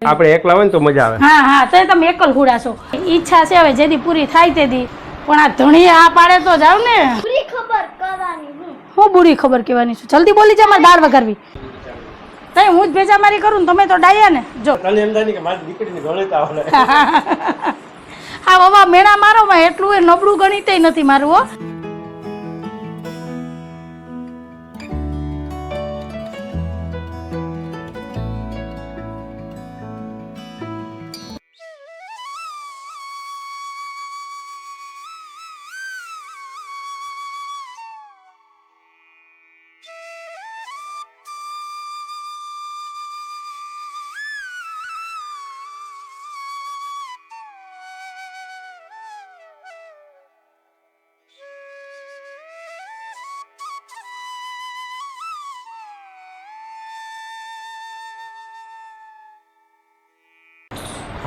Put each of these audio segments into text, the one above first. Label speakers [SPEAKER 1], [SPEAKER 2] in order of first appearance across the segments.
[SPEAKER 1] આપણે એકલા હોય ને તો મજા આવે.
[SPEAKER 2] હા હા તો તમે એકલ હુડાશો. ઈચ્છા છે હવે જેદી પૂરી થાય તેદી, પણ આ ધણી આ પાડે તો જાવ ને.
[SPEAKER 3] પૂરી ખબર કરવાની
[SPEAKER 2] હું બુરી ખબર કહેવાની છું. જલ્દી બોલી જા, મારે દાળ વઘારવી. તઈ હું જ ભેજા મારી કરું ને તમે તો ડાયા ને. જો
[SPEAKER 1] તને એમ થાય ને કે મારી દીકરીને ગણિત આવડે.
[SPEAKER 2] હા બાબા મેણા મારો માં એટલું એ નબળું ગણિતય નથી મારું હો.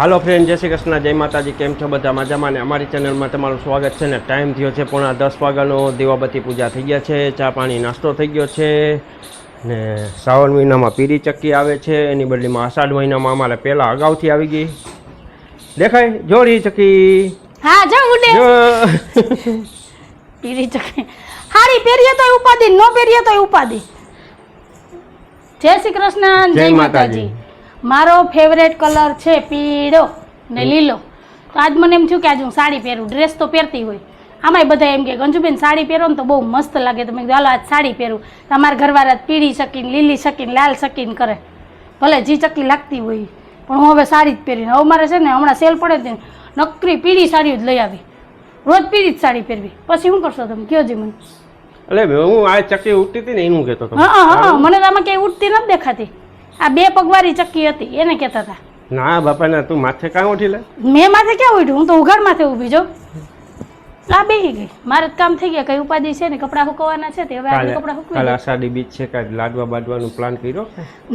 [SPEAKER 1] હાલો ફ્રેન્ડ, જય શ્રી કૃષ્ણ, જય માતાજી. કેમ છો બધા? મજામાં ને? અમારી ચેનલમાં તમારું સ્વાગત છે ને. ટાઈમ થયો છે 10:15 વાગ્યાનો. દીવાબત્તી પૂજા થઈ ગયા છે, ચા પાણી નાસ્તો થઈ ગયો છે ને. શ્રાવણ મહિનામાં પીરી ચક્કી આવે છે, એની બદલીમાં અષાઢ મહિનામાં અમારે પહેલાં અગાઉથી આવી ગઈ. દેખાય જોરી ચક્કી.
[SPEAKER 2] હા જો ઉડે પીરી ચક્કી. હારી પહેરીએ તોય ઉપાદી, નો પહેરીએ તોય ઉપાદી. જય શ્રી કૃષ્ણ, જય માતાજી. મારો ફેવરેટ કલર છે પીળો ને લીલો. તો આજ મને એમ થયું કે આજ હું સાડી પહેરું. ડ્રેસ તો પહેરતી હોય, આમાંય બધા એમ કે ગંજુબેન સાડી પહેરો ને તો બહુ મસ્ત લાગે. તો મેં કીધું હાલો આજ સાડી પહેરું. તમારા ઘરવાળા પીળી શકીને, લીલી શકીને, લાલ શકીને કરે, ભલે જી ચક્કી લાગતી હોય, પણ હું હવે સાડી જ પહેરીને. હવે મારે છે ને હમણાં સેલ પડે ને નકરી પીળી સાડી જ લઈ આવી. રોજ પીળી જ સાડી પહેરવી. પછી શું કરશો તમે કયો જી મને?
[SPEAKER 1] એટલે હું આ ચક્કી ઉઠતી હતી ને એનું કહેતો હતો.
[SPEAKER 2] હા હા, મને તો આમાં ક્યાંય ઉઠતી નથી દેખાતી. આ 2 પગવાળી ચક્કી હતી એને કહેતા હતા.
[SPEAKER 1] ના બાપા ના, તું માથે કાં ઉઠી લે?
[SPEAKER 2] મેં માથે ક્યાં ઉઠ્યું? હું તો ઉઘાડ માથે ઊભી જો. આ બેહી ગઈ. મારે કામ થઈ ગયા. કઈ ઉપાધિ છે ને? કપડાં સુકવવાના છે તે હવે આપણે કપડાં સુકવી.
[SPEAKER 1] કાલે અષાઢી બીજ છે, કાલે લાડવા બાડવાનું પ્લાન કર્યો?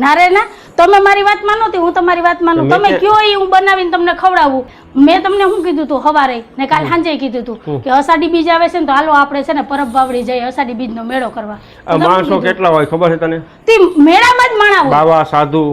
[SPEAKER 2] ના રે ના, તમે મારી વાત માનો તે હું તમારી વાત માનું. તમે કયો એ હું બનાવીને તમને ખવડાવું. મેં તમને શું કીધું તું સવારે ને કાલ સાંજે કીધું તું કે અષાઢી બીજ આવે છે ને તો હાલો આપણે છે ને પરબ બાવડી જઈએ અષાઢી બીજ નો મેળો કરવા.
[SPEAKER 1] માણસો કેટલા હોય ખબર છે તને?
[SPEAKER 2] તે મેળામાં જ માણા હોય.
[SPEAKER 1] બાવા સાધુ.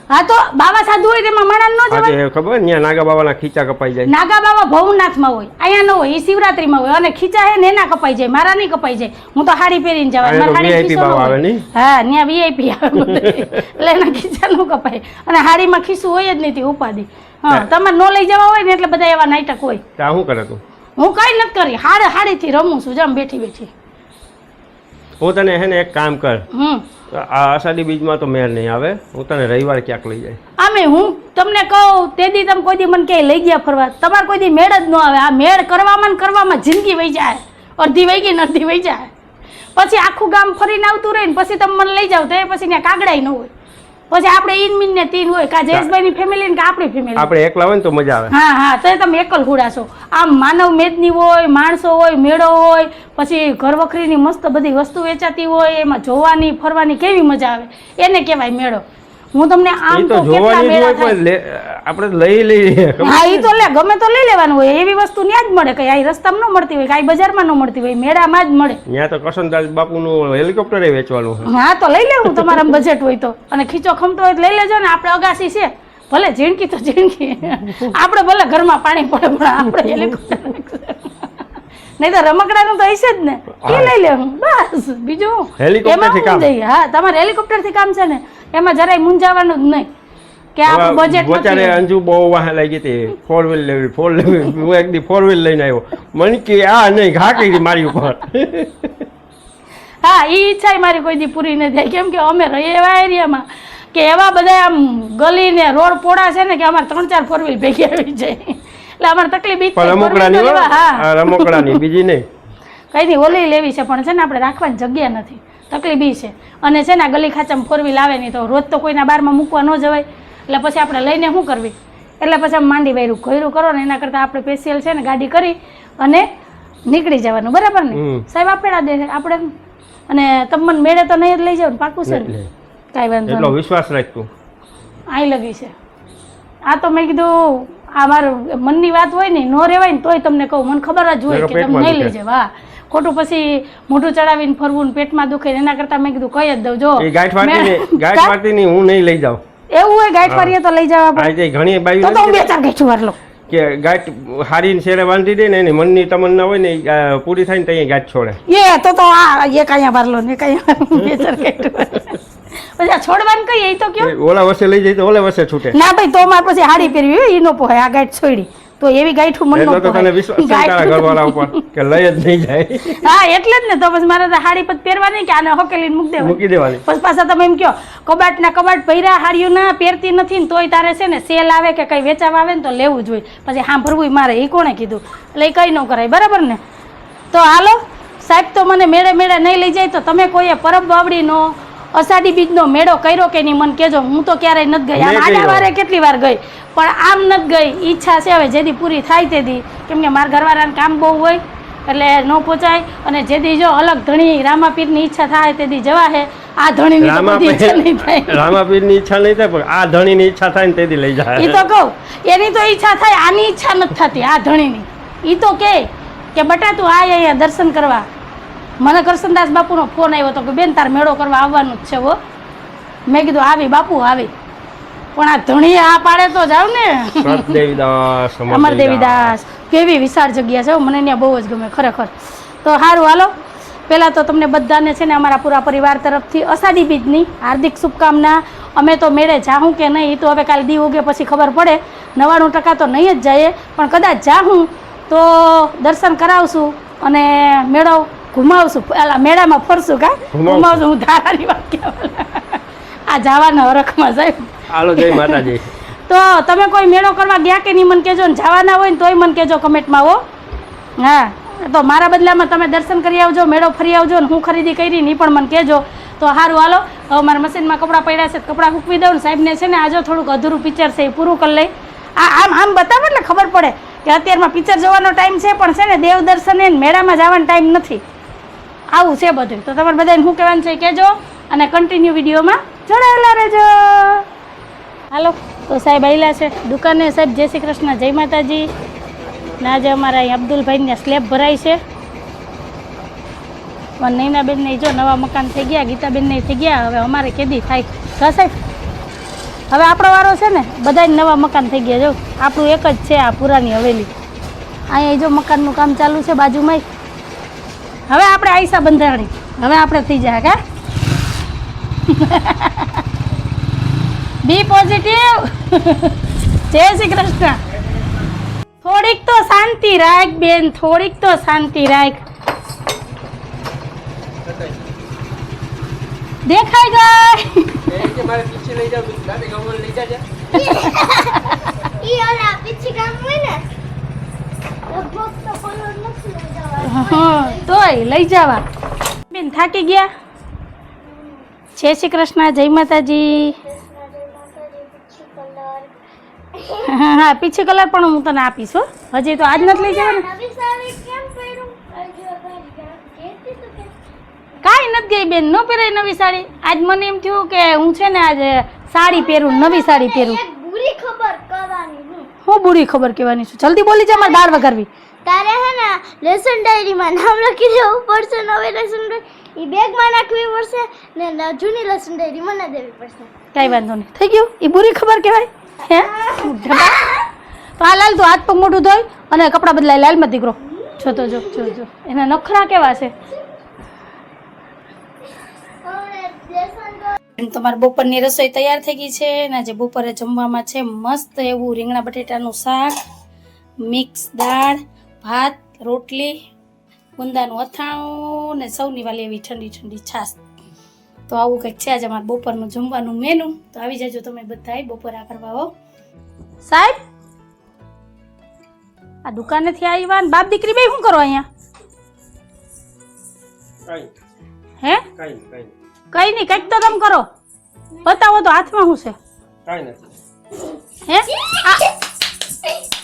[SPEAKER 2] હા તો બાબા સાધુ હોય તેમાં માણા ન જવાય.
[SPEAKER 1] આજે ખબર ને નાગા બાવાના ખીચા કપાઈ જાય.
[SPEAKER 2] નાગા બાબા ભવનાથમાં હોય, અહીંયા ન હોય. એ શિવરાત્રીમાં હોય અને ખીચા હે ને એના કપાઈ જાય, મારા નહીં કપાઈ જાય. હું તો હાડી પહેરીને જવાય. મારા હાડી ખીસો આવે નહીં. હા ત્યાં વીઆઈપી આવે એટલે એના ખીચા ન કપાય. અને હાડીમાં ખીસું હોય જ નહીં ઉપાધિ. હા તમારે ન લઈ જવા હોય ને એટલે બધા એવા નાટક હોય.
[SPEAKER 1] શું કરે તું?
[SPEAKER 2] હું કઈ નથી કરી, હાડીથી રમું છું જમ બેઠી બેઠી.
[SPEAKER 1] હું તને હે ને એક કામ કર, આ અષાઢી બીજમાં તો મેળ નહીં આવે. હું તને રવિવારે ક્યાંક લઈ જાય.
[SPEAKER 2] આમે હું તમને કહું તે દી તમે કોઈ દી મને ક્યાંય લઈ ગયા ફરવા? તમારે કોઈ દી મેળ જ ન આવે. આ મેળ કરવામાં જિંદગી વહી જાય. અડધી વહી ગઈ ને અડધી વહી જાય. પછી આખું ગામ ફરીને આવતું રહે ને પછી તમે મને લઈ જાવ તો એ પછી ત્યાં કાગડાય ન હોય. પછી આપણે ઈન મીન ને તીન હોય, કા જયેશભાઈ ની ફેમિલી ને આપણી ફેમિલી.
[SPEAKER 1] આપણે એકલા હોય ને તો મજા આવે.
[SPEAKER 2] હા હા, તો તમે એકલ હુડાશો. આમ માનવ મેદની હોય, માણસો હોય, મેળો હોય, પછી ઘર વખરીની મસ્ત બધી વસ્તુ વેચાતી હોય, એમાં જોવાની ફરવાની કેવી મજા આવે એને કહેવાય મેળો. હું તમને આમ તો કેટલા મેળા થાય
[SPEAKER 1] આપણે લઈ
[SPEAKER 2] હા ઈ તો લે ગમે તો લઈ લેવાનું હોય. એવી વસ્તુ ન્યા જ મળે, કઈ આ રસ્તામાં ન મળતી હોય, કઈ બજારમાં ન મળતી હોય, મેળામાં જ મળે.
[SPEAKER 1] ત્યાં તો કરશનદાસ બાપુનું હેલિકોપ્ટર વેચવાનું.
[SPEAKER 2] હા તો લઈ લેવું તમારા બજેટ હોય તો. અને ખીચો ખમતો હોય તો લઈ લેજો ને. આપણે અગાસી છે, ભલે ઝીણકી તો ઝીણકી, આપણે ભલે ઘરમાં પાણી પડે પણ આપણે હેલિકોપ્ટર નહીં તો રમકડાનું તો હશે જ ને, એ લઈ લેવું બસ. બીજું એમાં શું જઈએ? હા તમારે હેલિકોપ્ટર થી કામ છે ને, એમાં જરાય મૂંઝાવાનું જ નહીં કે આપણું બજેટ
[SPEAKER 1] બચારે અંજુ બહુ વાહ લાગી હતી 4 વ્હીલ લેવી 4 લેવી. હું એક દી 4 વ્હીલ લઈને આવ્યો, મને કે આ નહીં ઘા કરી મારી ઉપર.
[SPEAKER 2] હા એ ઈચ્છા મારી કોઈ દી પૂરી નથી થાય. કેમ કે અમે રહીએ એવા એરિયામાં કે એવા બધા આમ ગલી ને રોડ પોડા છે ને કે અમારે 3-4 4 વ્હીલ ભેગી આવી જાય. એટલે અમારે તકલીફ રમકડાની બીજી નહીં કઈ નહીં ઓલી લેવી છે પણ છે ને આપણે રાખવાની જગ્યા નથી. તકલીફ બી છે. અને છે ને ગલી ખાચામાં 4 વ્હીલ આવે નહીં તો રોજ તો કોઈના બારમાં મૂકવા ન જવાય. એટલે પછી આપણે લઈને શું કરવી? એટલે પછી આમ માંડી વાયરું ઘોયરું કરો ને એના કરતાં આપણે સ્પેશિયલ છે ને ગાડી કરી અને નીકળી જવાનું. બરાબર ને સાહેબ? આપેડા દે આપણે. અને તમે મને મેળે તો નહીં જ લઈ જાવ ને? પાકું છે ને? કાંઈ વાંધો એટલો વિશ્વાસ રાખતું આઈ લગી છે. આ તો મેં કીધું આ મારું મનની વાત હોય ને ન રહેવાય ને તોય તમને કહું. મને ખબર જ હોય કે તમે નહીં લઈ જાવ. હા ખોટું પછી મોઢું ચડાવીને ફરવું ને પેટમાં દુખે એના કરતાં મેં કીધું કહી જ દઉં જો ગાંઠ વાળતી નહીં હું નહીં લઈ જાઉં. એવું હોય ગાંઠ વારીએ તો લઈ જવા પડે.
[SPEAKER 1] આ જે ઘણી
[SPEAKER 2] તો
[SPEAKER 1] બાયું
[SPEAKER 2] તો હું 2-4 ગાંઠું વાર લઉં.
[SPEAKER 1] કે ગાંઠ હારીને શેરે બાંધી દે ને એની મનની તમન્ના હોય ને ઈ, પૂરી થાય ને ત્યાં ગાંઠ છોડે.
[SPEAKER 2] એ તો આ એક અહીંયા વાર લો ને એક અહીંયા 2-4 ગાંઠું વાર લઉં. પછી આ છોડવાનું કઈ એ તો કયો
[SPEAKER 1] એ ઓલા વર્ષે લઈ જાય તો ઓલા વર્ષે છૂટે.
[SPEAKER 2] ના ભાઈ તો મારે પછી હાડી પહેરવી હોય ઈ નો પોહાય. આ ગાંઠ છોડી તો એવી ગાંઠું મન નો
[SPEAKER 1] એટલો તો તને વિશ્વાસ છે તારા ઘરવાળા ઉપર કે લઈ જ નહીં જાય.
[SPEAKER 2] હા એટલે જ ને તો પછી મારે તો હાડી પછી પહેરવાની કે આને હકેલીને મૂકી દેવાની.
[SPEAKER 1] મૂકી દેવાની.
[SPEAKER 2] પછી પાછા તમે એમ કહો કબાટના કબાટ ભર્યા હાડીઓ ના પહેરતી નથી ને તોય તારે છે ને સેલ આવે કે કઈ વેચાવા આવે ને તો લેવું જ હોય. પછી સાંભળવું મારે એ કોણે કીધું એટલે એ કઈ ન કરાય બરાબર ને. તો હાલો સાહેબ તો મને મેળે મેળે નહીં લઈ જાય તો તમે કોઈએ પરબ વાવડીનો અષાઢી બીજનો મેળો કર્યો કે નહીં મને કહેજો. હું તો ક્યારેય નથી ગઈ. આમ આડા વારે કેટલી વાર ગઈ પણ આમ નથી ગઈ. ઈચ્છા છે હવે જેથી પૂરી થાય તેથી, કેમ કે મારા ઘરવાળાને કામ બહુ હોય એટલે ન પહોંચાય. અને જેથી જો અલગ ધણી રામાપીરની ઈચ્છા થાય તેથી જવા હે. આ ધણીની તો બધી ઈચ્છા નહીં થાય.
[SPEAKER 1] રામાપીરની ઈચ્છા નહીં થાય પણ આ ધણીની ઈચ્છા થાય ને તેથી લઈ જાય.
[SPEAKER 2] એ તો કહું એની તો ઈચ્છા થાય, આની ઈચ્છા નથી થતી આ ધણીની. એ તો કે બટા તું આય અહીંયા દર્શન કરવા. મને કરશનદાસ બાપુનો ફોન આવ્યો હતો કે બેન તાર મેળો કરવા આવવાનું જ છે હો. મેં કીધું આવી બાપુ આવી. પણ આ ધણી આ પાડે તો જાવ ને.
[SPEAKER 1] દેવીદાસ
[SPEAKER 2] અમર દેવીદાસ કેવી વિશાળ જગ્યા છે હો, મને ત્યાં બહુ જ ગમે ખરેખર. તો સારું હાલો પહેલાં તો તમને બધાને છે ને અમારા પૂરા પરિવાર તરફથી અષાઢી બીજની હાર્દિક શુભકામના. અમે તો મેળે જાઉં કે નહીં એ તો હવે કાલે દી ઉગે પછી ખબર પડે. 99% તો નહીં જ જઈએ પણ કદાચ જાઉં તો દર્શન કરાવશું અને મેળો ઘુમાવશું. પેલા મેળામાં ફરશું કા ઘુમાવશું. હું ધારાની વાત કહેવા આ જવાના હરખમાં જાય.
[SPEAKER 1] હાલો જય માતાજી.
[SPEAKER 2] તો તમે કોઈ મેળો કરવા ગયા કે નહીં મને કહેજો ને જવાના હોય ને તોય મને કહેજો કમેન્ટમાં હો. હા તો મારા બદલામાં તમે દર્શન કરી આવજો, મેળો ફરી આવજો ને હું ખરીદી કરી નહીં પણ મને કહેજો. તો સારું હાલો હવે મારા મશીનમાં કપડાં પડ્યા છે કપડાં સૂકવી દઉં ને સાહેબને છે ને આજો થોડુંક અધૂરું પિક્ચર છે એ પૂરું કરી લઈ. આમ બતાવો એટલે ખબર પડે કે અત્યારમાં પિક્ચર જોવાનો ટાઈમ છે પણ છે ને દેવ દર્શને મેળામાં જવાનો ટાઈમ નથી. આવું છે બધું. તો તમારે બધાને શું કહેવાનું છે કહેજો અને કન્ટિન્યુ વિડીયોમાં જોડાયેલા રહેજો. હાલો તો સાહેબ આવેલા છે દુકાને. સાહેબ જય શ્રી કૃષ્ણ, જય માતાજી. ને આજે અમારા અહીં અબ્દુલભાઈને સ્લેબ ભરાય છે. પણ નૈનાબેનને જો નવા મકાન થઈ ગયા, ગીતાબેનને થઈ ગયા, હવે અમારે કેદી થાય કા સાહેબ? હવે આપણો વારો છે ને બધાને નવા મકાન થઈ ગયા. જો આપણું એક જ છે આ પુરાની હવેલી. અહીંયા જો મકાનનું કામ ચાલુ છે બાજુમાં. હવે આપણે આયસા બંધારણી હવે આપણે થઈ જાય કા. B positive. જય શ્રી કૃષ્ણ. થોડીક તો શાંતિ રાખ બેન, થોડીક તો શાંતિ રાખ. દેખાય ગઈ
[SPEAKER 1] મારે પીછે લઈ જાવ દાદી ગમન લઈ જાજે.
[SPEAKER 3] ઈ ઓલા પીછી કામ હોય ને લગભગ તો કોલો નથી લઈ જવા.
[SPEAKER 2] હા તોય લઈ જવા. બેન થાકી ગયા. જય શ્રી કૃષ્ણ, જય માતાજી. હા પીછી કલર પણ હું તને આપીશ હો. હજી તો આજ નથી લઈ જવાનું.
[SPEAKER 3] નવી સાડી કેમ પહેરું? અજો ભાઈ કેતી તો કે
[SPEAKER 2] કાંઈ નથી ગઈ બેન, ન પહેરાય નવી સાડી. આજ મને એમ થયું કે હું છે ને આજે સાડી પહેરું, નવી સાડી પહેરું.
[SPEAKER 3] એક બુરી ખબર કરવાની
[SPEAKER 2] હું બુરી ખબર કહેવાની છું? જલ્દી બોલી જા, મારે દાળ વઘારવી.
[SPEAKER 3] તારે હે ને લેસન ડાયરીમાં નામ લખી દેવું પડશે. નવી લેસન ડાયરી ઈ બેગમાં નાખવી પડશે ને જૂની લેસન ડાયરી મને દેવી પડશે.
[SPEAKER 2] કાંઈ વાંધો નહીં, થઈ ગયું. એ બુરી ખબર કહેવાય હે? તો આ લાલ તું હાથ પગ મોઢું ધોઈ અને કપડાં બદલાય. લાલમાં દીકરો જો તો જો જો જો એના નખરા કેવા છે. તમારે બપોરની રસોઈ તૈયાર થઈ ગઈ છે ને આજે બપોરે જમવામાં છે મસ્ત એવું રીંગણા બટેટાનું શાક, મિક્સ દાળ, ભાત, રોટલી, ગુંદાનું અથાણું ને સૌની વાલી એવી ઠંડી ઠંડી છાશ. તો આવું કંઈક છે આજે અમારે બપોરનું જમવાનું મેનુ. તો આવી જાજો તમે બધાય બપોરા કરવા હો. સાહેબ આ દુકાનેથી આવ્યા ને બાપ દીકરી બે શું કરો અહીંયા? હે કઈ નહીં, કંઈક તો તમે કરો. બતાવો તો હાથમાં શું છે? હે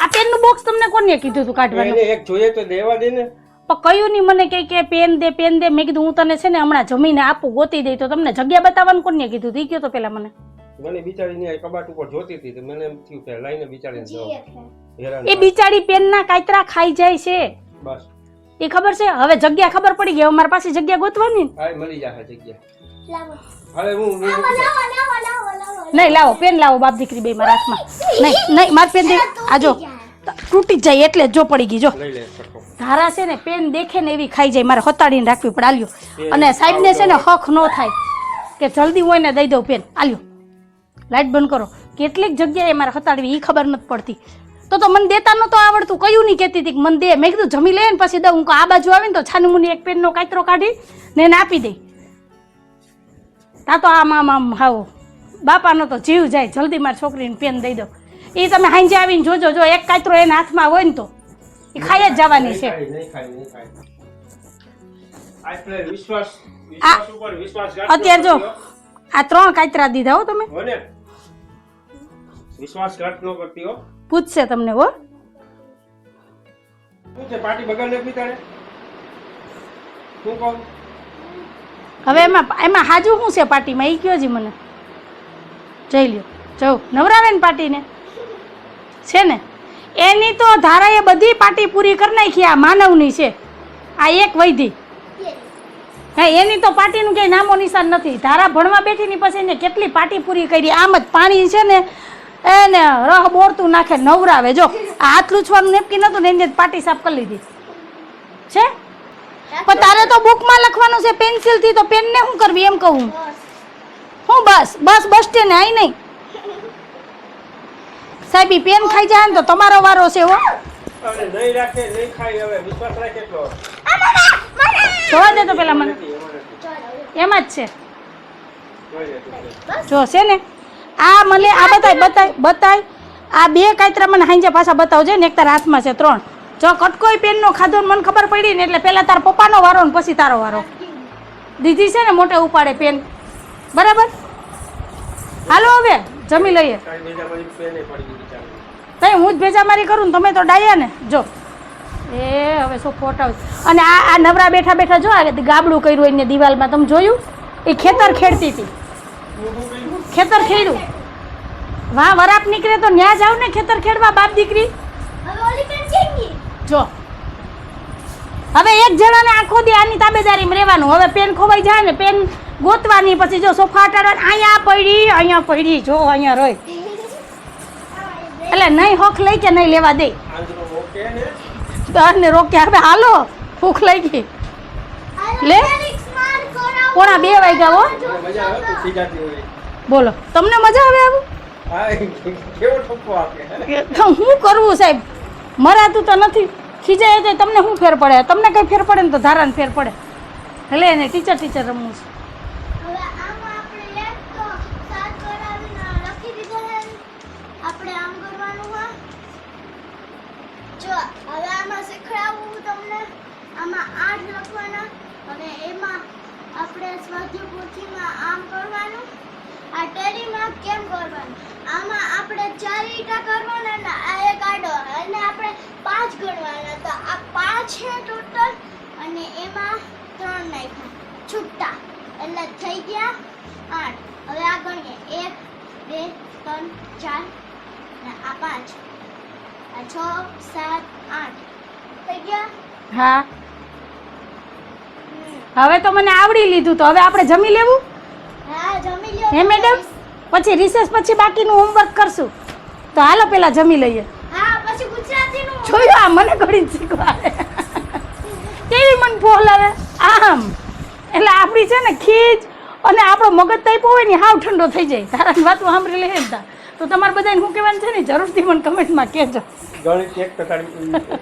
[SPEAKER 2] આ પેનનું બોક્સ તમને કોને કીધું હતું કાઢવાનું?
[SPEAKER 1] એક જોઈએ તો દેવા દે ને.
[SPEAKER 2] પણ કયું નહીં મને કે પેન દે પેન દે. મેં કીધું હું તને છે ને હમણાં જમીને આપું ગોતી દઈ. તો તમને જગ્યા બતાવવાનું કોને કીધું? ઈ કયો તો પેલા મને.
[SPEAKER 1] મને બિચારીની કબાટ ઉપર જોતી હતી તો મને એમ થયું કે લાઈને બિચારીને જાવ.
[SPEAKER 2] એ બિચારી પેનના કાતરા ખાઈ જાય છે
[SPEAKER 1] બસ
[SPEAKER 2] એ ખબર છે. હવે જગ્યા ખબર પડી ગઈ. હવે મારી પાસે જગ્યા ગોતવાની ને.
[SPEAKER 1] હા મળી જશે જગ્યા.
[SPEAKER 3] લાવો
[SPEAKER 1] હવે હું
[SPEAKER 3] લાવો લાવો લાવો લાવો લાવો
[SPEAKER 2] નહીં લાવો પેન લાવો બાપ દીકરી બે મારા હાથમાં નહીં નહીં મારી પેન દે આ જો તૂટી જ જાય એટલે જ જો પડી ગઈ જો
[SPEAKER 1] લઈ લે સરખો.
[SPEAKER 2] ધારા છે ને પેન દેખે ને એવી ખાઈ જાય મારે હતાડીને રાખવી પડે આલ્યો અને સાહેબને છે ને હક ન થાય કે જલ્દી હોય ને દઈ દઉં પેન આલ્યો લાઈટ બંધ કરો કેટલીક જગ્યાએ મારે હતાડવી એ ખબર નથી પડતી તો મને દેતા નહોતો આવડતું કયું નહીં કહેતી હતી કે મને દે મેં કીધું જમી લે ને પછી દઉં હું આ બાજુ આવીને તો છાનું મુની એક પેનનો કાતરો કાઢી ને એને આપી દઈ તા તો આમ આમ આમ હાવ બાપાનો તો જીવ જાય જલ્દી મારી છોકરીને પેન દઈ દો એ તમે હાંજે આવીને જોજો જો એક કાતરો એના હાથમાં હોય ને તો એ ખાઈ જ જવાની છે
[SPEAKER 1] નહીં ખાય. આપણે વિશ્વાસ ઉપર વિશ્વાસઘાત
[SPEAKER 2] અત્યારે જો આ 3 કાતરા દીધા હો તમે
[SPEAKER 1] હો ને વિશ્વાસઘાત ન કરતી હો.
[SPEAKER 2] પૂછશે તમને હો
[SPEAKER 1] શું છે પાર્ટી બગાડ નથી તારે શું કહું
[SPEAKER 2] હવે એમાં હાજુ શું છે પાર્ટીમાં એ કયો જી મને જઈ લ્યો જવું નવરાવે ને પાર્ટીને છે ને એની તો ધારાએ બધી પાર્ટી પૂરી કરી નાખી આ માનવની છે આ એક વૈધી હા એની તો પાર્ટીનું કંઈ નામો નિશાન નથી ધારા ભણવા બેઠીની પછી એને કેટલી પાર્ટી પૂરી કરી આમ જ પાણી છે ને એને રહ બોરતું નાખે નવરાવે જો આ હાથ લૂછવાનું નેપકી નતું ને એને જ પાર્ટી સાફ કરી લીધી છે પણ તારે તો બુકમાં લખવાનું છે પેન્સિલથી તો પેનને શું કરવી એમ કહું હું બસ સ્ટેન્ડ આઈ નહીં સાહેબ ઈ પેન ખાઈ જાય ને તો તમારો વારો છે હો
[SPEAKER 1] અરે નહીં રાખે નહીં ખાય હવે વિશ્વાસ રાખે એટલો
[SPEAKER 2] જોવા દે તો પેલા મને એમ જ છે જો છે ને આ મને આ બતાય આ 2 કાતરા મને હાંજે પાછા બતાવજે ને એક તારા હાથમાં છે 3 જો કટકોઈ પેનનો ખાધો મને ખબર પડી ને એટલે પહેલા તારા પપ્પાનો વારો ને પછી તારો વારો દીદી છે ને મોટે ઉપાડે પેન બરાબર હાલો હવે જમી લઈએ તઈ હું જ ભેજામારી કરું ને તમે તો ડાયા ને જો એ હવે શું ફોટા અને આ નવરા બેઠા બેઠા જો આ ગાબડું કર્યું એને દિવાલમાં તમે જોયું એ ખેતર ખેડતી હતી ખેતર ખેડ્યું વાહ વરાપ નીકળે તો ન્યા જાવ ને ખેતર ખેડવા બાપ દીકરી
[SPEAKER 3] હવે ઓલી પેન ચેન્જી
[SPEAKER 2] જો હવે એક જણાને આખો દી આની તાબેદારીમાં રહેવાનું હવે પેન ખોવાઈ જાય ને પેન ગોતવાની પછી જો સોફા હટાડવાની અહીંયા પડી જો અહીંયા રહી એટલે નહીં હોખ લઈ કે નહીં લેવા દે ને રોકે હવે હાલો ભૂખ લઈ ગઈ લે પોણા 2 વાગ્યા હો બોલો તમને મજા આવે આવું શું કરવું સાહેબ મરાતું તો નથી ખીજાય તો તમને શું ફેર પડે તમને કઈ ફેર પડે ને તો ધારાને ફેર પડે એટલે એને ટીચર રમવું છે
[SPEAKER 3] હવે આમાં આપણે લેખ તો સાત કરાવીને લખી દીધો છે આપણે આમ કરવાનું હા જો હવે આમાં શીખડાવું તમને આમાં 8 લખવાના અને એમાં આપણે સ્વાધ્યાય પોથીમાં આમ કરવાનું આ ટેરીમાં કેમ કરવાનું આમાં આપણે 4 ઈટા કરવાના ને આ એક આડો અને આપણે 5 ગણવાના તો આ 5 છે ટોટલ અને એમાં 3 નાખ્યા છૂટા એટલે થઈ ગયા 8 હવે આ ગણીએ 1 2 3 4 ને આ 5 આ 6 7 8 થઈ ગયા
[SPEAKER 2] હા હવે તો મને આવડી લીધું તો હવે આપણે જમી લેવું
[SPEAKER 3] હા જમી લ્યો
[SPEAKER 2] હે મેડમ પછી રિસેસ પછી બાકીનું હોમવર્ક કરશું તો હાલો પેલા જમી લઈએ
[SPEAKER 3] હા પછી ગુજરાતીનું
[SPEAKER 2] જોયું આ મને ઘડી શીખવાડે કેવી મને બોલાવે આમ એટલે આપણી છે ને ખીજ અને આપણો મગજ તાપ્યો હોય ને હાવ ઠંડો થઈ જાય તારા વાતો સાંભળી લે ને તો તમારે બધાને શું કહેવાનું છે ને જરૂરથી મને કમેન્ટમાં કહેજો
[SPEAKER 1] ગણિત એક તો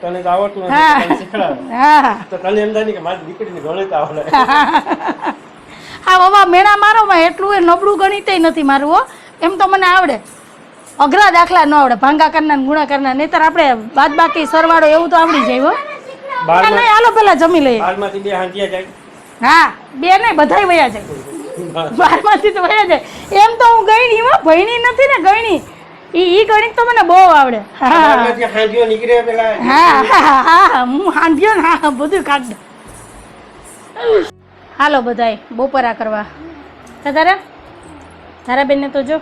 [SPEAKER 1] તને તો આવડતું નથી
[SPEAKER 2] હા.
[SPEAKER 1] તને શીખડાવે
[SPEAKER 2] હા
[SPEAKER 1] તો તને એમ થાય ને કે મારી દીકરીને ગણિત આવડે
[SPEAKER 2] હા બાબા મેળા મારો માં એટલું એ નબળું ગણિત નથી મારું હો એમ તો મને આવડે અઘરા દાખલા ન આવડે ભાંગા કરનાર ગુણા કરનાર નહીતર આપણે બાદ બાકી સરવાળો એવું તો આવડી જાય હો
[SPEAKER 1] બારમાં
[SPEAKER 2] નહીં હાલો પેલા જમી લઈએ
[SPEAKER 1] બારમાંથી 2 હાંજિયા જાય
[SPEAKER 2] હા 2 નહીં બધાય વયા જાય 12માંથી તો વયા જાય એમ તો હું ગયણી હો ભયણી નથી ને ગયણી ઈ ગણિત તો મને બહુ આવડે હા
[SPEAKER 1] બારમાંથી હાંજિયો નીકળે પેલા
[SPEAKER 2] હા હું હાંડ્યો ને હા બધું કાઢ હાલો બધાય બપોરા કરવા તારા બેનને તો જો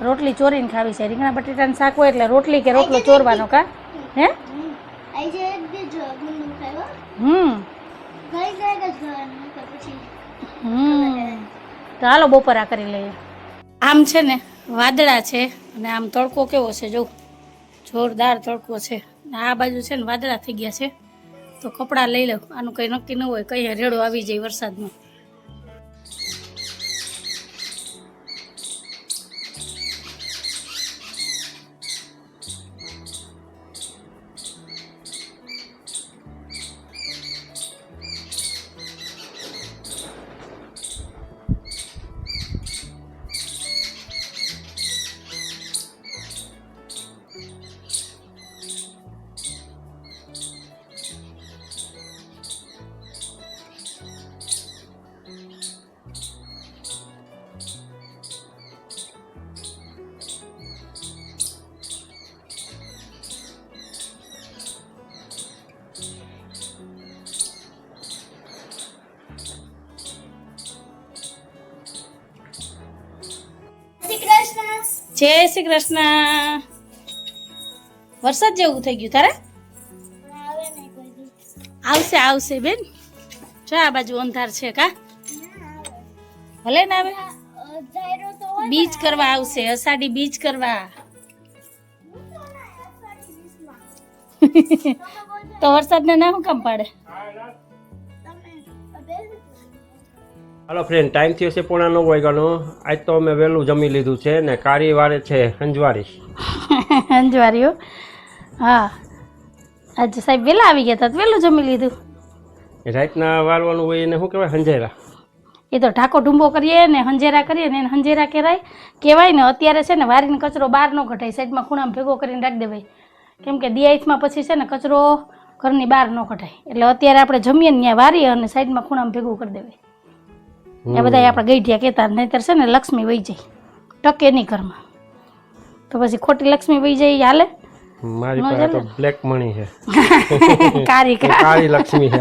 [SPEAKER 2] રોટલી ચોરીને ખાવી છે રીંગણા બટેટાનું શાક હોય એટલે રોટલી કે રોટલો ચોરવાનો કા હે
[SPEAKER 3] આઈ જે એક દે જો ગુંડું ખાયો
[SPEAKER 2] હમ
[SPEAKER 3] ગઈ જ ખાવાનું પછી
[SPEAKER 2] તો હાલો બપોરા કરી લઈએ. આમ છે ને વાદળા છે અને આમ તડકો કેવો છે જો, જોરદાર તડકો છે. આ બાજુ છે ને વાદળા થઈ ગયા છે તો કપડાં લઈ લો. આનું કંઈ નક્કી ન હોય, કઈ રેડો આવી જાય વરસાદનો. જય શ્રી કૃષ્ણ. વરસાદ જેવું થઈ ગયું તારે? આવશે આવશે બેન. જો આ બાજુ અંધાર છે કા? ભલે ને આવે. બીજ કરવા આવશે, અષાઢી બીજ કરવા. તો વરસાદને ના શું કામ પાડે?
[SPEAKER 1] હાલો ફ્રેન્ડ, ટાઈમ થયો છે 9:30 વાગ્યાનો. આજ તો અમે વહેલું જમી લીધું છે ને કારી વારે છે હંજવારી.
[SPEAKER 2] હંજવારીઓ? હા, આજે સાહેબ વહેલા આવી ગયા હતા તો વહેલું જમી લીધું.
[SPEAKER 1] રાતના વારવાનું હોય એને શું કહેવાય? હંજેરા.
[SPEAKER 2] એ તો ઢાકો ઢૂંબો કરીએ ને હંજેરા કરીએ ને એને હંજેરા કહેવાય ને. અત્યારે છે ને વારીને કચરો બહાર ન કઢાય, સાઈડમાં ખૂણામાં ભેગો કરીને રાખી દેવાય. કેમ કે દિયાઈથમાં પછી છે ને કચરો ઘરની બહાર ન કઢાય. એટલે અત્યારે આપણે જમીએ ને ત્યાં વારીએ અને સાઈડમાં ખૂણામાં ભેગું કરી દેવાય. એ બધા આપણે ગઈઢિયા કહેતા, નહીતર છે ને લક્ષ્મી વહી જાય, ટકે નહીં ઘરમાં. તો પછી ખોટી લક્ષ્મી વહી જાય હાલે?
[SPEAKER 1] મારી પાસે તો બ્લેક મની છે.
[SPEAKER 2] કારી
[SPEAKER 1] લક્ષ્મી છે.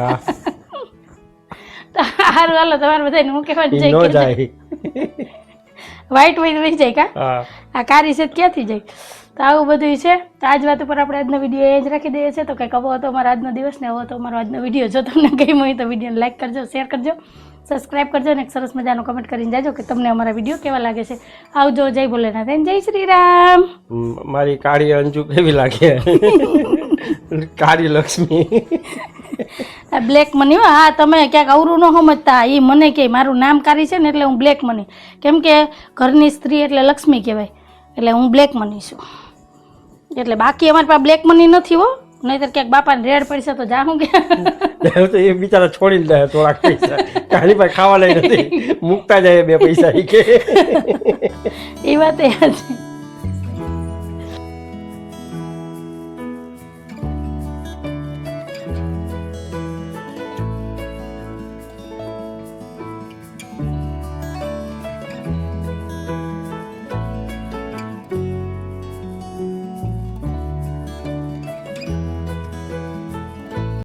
[SPEAKER 2] સારું હાલો, તમારે બધાને હું કહેવાનું જાય વ્હાઈટ વહી જાય કા? આ કારી છે ક્યાંથી જાય? તો આવું બધું છે. તો આજ વાત ઉપર આપણે આજનો વિડીયો એ જ રાખી દઈએ છીએ. તો કંઈક આવો હતો અમારો આજનો દિવસ ને આવો તો અમારો આજનો વિડીયો. જો તમને ગમ્યો હોય તો વિડીયોને લાઈક કરજો, શેર કરજો, સબસ્ક્રાઇબ કરજો અને એક સરસ મજાનો કમેન્ટ કરીને જાજો કે તમને અમારા વિડીયો કેવા લાગે છે. આવજો. જય ભોલેનાથ, જય શ્રી રામ.
[SPEAKER 1] મારી કાળી અંજુ કેવી લાગે? કાળી લક્ષ્મી.
[SPEAKER 2] Black money. હા, તમે ક્યાંક અવરું ન સમજતા. એ મને કે મારું નામ કારી છે ને એટલે હું બ્લેક મની. કેમ કે ઘરની સ્ત્રી એટલે લક્ષ્મી કહેવાય, એટલે હું બ્લેક મની છું. એટલે બાકી અમારી પાસે બ્લેક મની નથી હો. નહીતર ક્યાંક બાપાને રેડ પડશે તો જાઉં કે
[SPEAKER 1] તો એ બિચારા છોડી જાય થોડાક પૈસા. કાલી પાસે ખાવા લઈ નથી મૂકતા જાય 2 પૈસા.
[SPEAKER 2] એ વાત એ